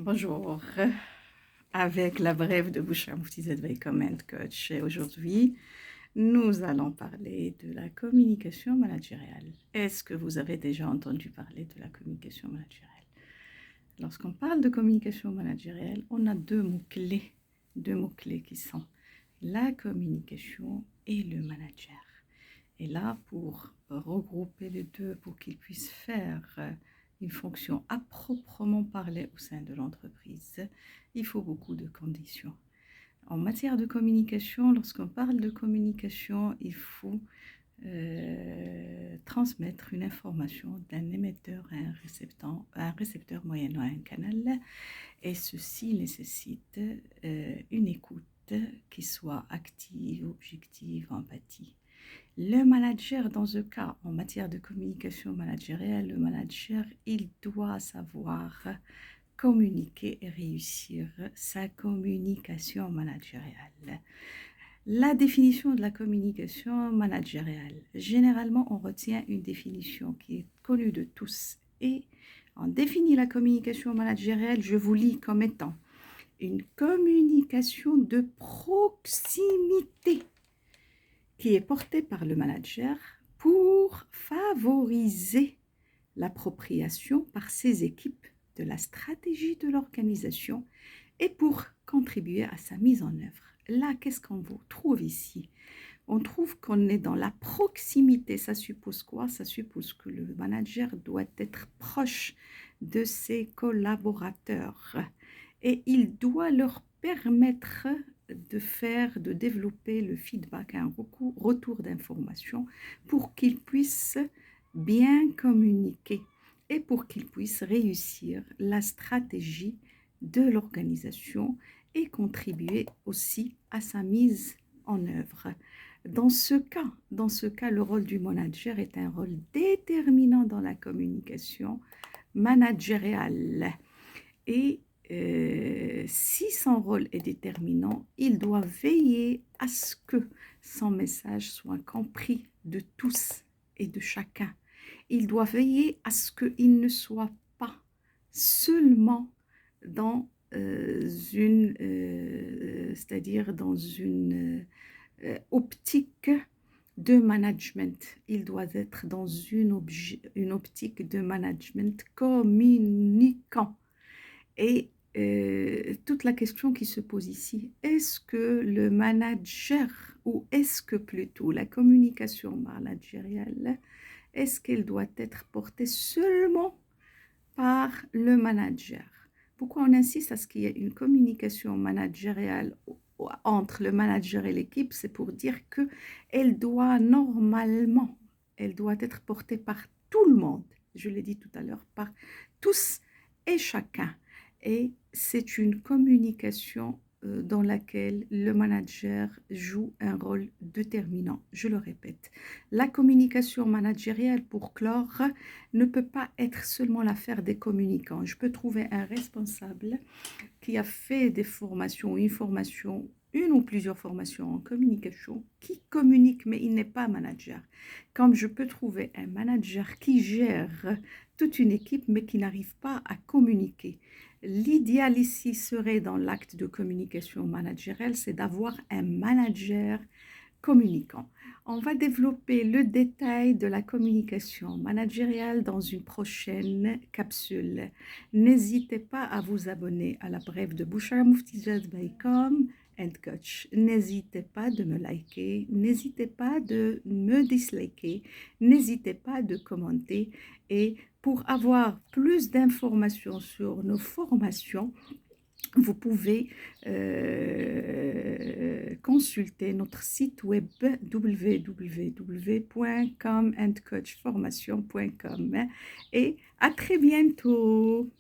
Bonjour, avec la brève de Bouchra Mufti by Comment Coach. Et aujourd'hui, nous allons parler de la communication managériale. Est-ce que vous avez déjà entendu parler de la communication managériale? Lorsqu'on parle de communication managériale, on a deux mots-clés qui sont la communication et le manager. Et là, pour regrouper les deux, pour qu'ils puissent faire une fonction à proprement parler au sein de l'entreprise, il faut beaucoup de conditions. En matière de communication, lorsqu'on parle de communication, il faut transmettre une information d'un émetteur à un récepteur moyennant un canal, et ceci nécessite une écoute qui soit active, objective, empathie. Le manager, dans ce cas, en matière de communication managériale, le manager, il doit savoir communiquer et réussir sa communication managériale. La définition de la communication managériale. Généralement, on retient une définition qui est connue de tous. Et on définit la communication managériale, je vous lis comme étant une communication de proximité qui est portée par le manager pour favoriser l'appropriation par ses équipes de la stratégie de l'organisation et pour contribuer à sa mise en œuvre. Là, qu'est-ce qu'on trouve ici? On trouve qu'on est dans la proximité. Ça suppose quoi? Ça suppose que le manager doit être proche de ses collaborateurs et il doit leur permettre de développer le feedback, un retour d'information pour qu'ils puissent bien communiquer et pour qu'ils puissent réussir la stratégie de l'organisation et contribuer aussi à sa mise en œuvre. Dans ce cas, le rôle du manager est un rôle déterminant dans la communication managériale. Et si son rôle est déterminant, il doit veiller à ce que son message soit compris de tous et de chacun. Il doit veiller à ce qu'il ne soit pas seulement dans c'est-à-dire dans une optique de management. Il doit être dans une optique de management communicant. Et toute la question qui se pose ici, est-ce que le manager, ou est-ce que plutôt la communication managériale, est-ce qu'elle doit être portée seulement par le manager? Pourquoi on insiste à ce qu'il y ait une communication managériale entre le manager et l'équipe? C'est pour dire qu'elle doit normalement, elle doit être portée par tout le monde, je l'ai dit tout à l'heure, par tous et chacun. Et c'est une communication dans laquelle le manager joue un rôle déterminant. Je le répète, la communication managériale, pour clore, ne peut pas être seulement l'affaire des communicants. Je peux trouver un responsable qui a fait des formations, une ou plusieurs formations en communication, qui communique, mais il n'est pas manager. Comme je peux trouver un manager qui gère toute une équipe, mais qui n'arrive pas à communiquer. L'idéal ici serait, dans l'acte de communication managériale, c'est d'avoir un manager communicant. On va développer le détail de la communication managériale dans une prochaine capsule. N'hésitez pas à vous abonner à la brève de Bouchra Mufti by Comment Coach. N'hésitez pas de me liker, n'hésitez pas de me disliker, n'hésitez pas de commenter. Et pour avoir plus d'informations sur nos formations, vous pouvez consulter notre site web www.comandcoachformation.com et à très bientôt.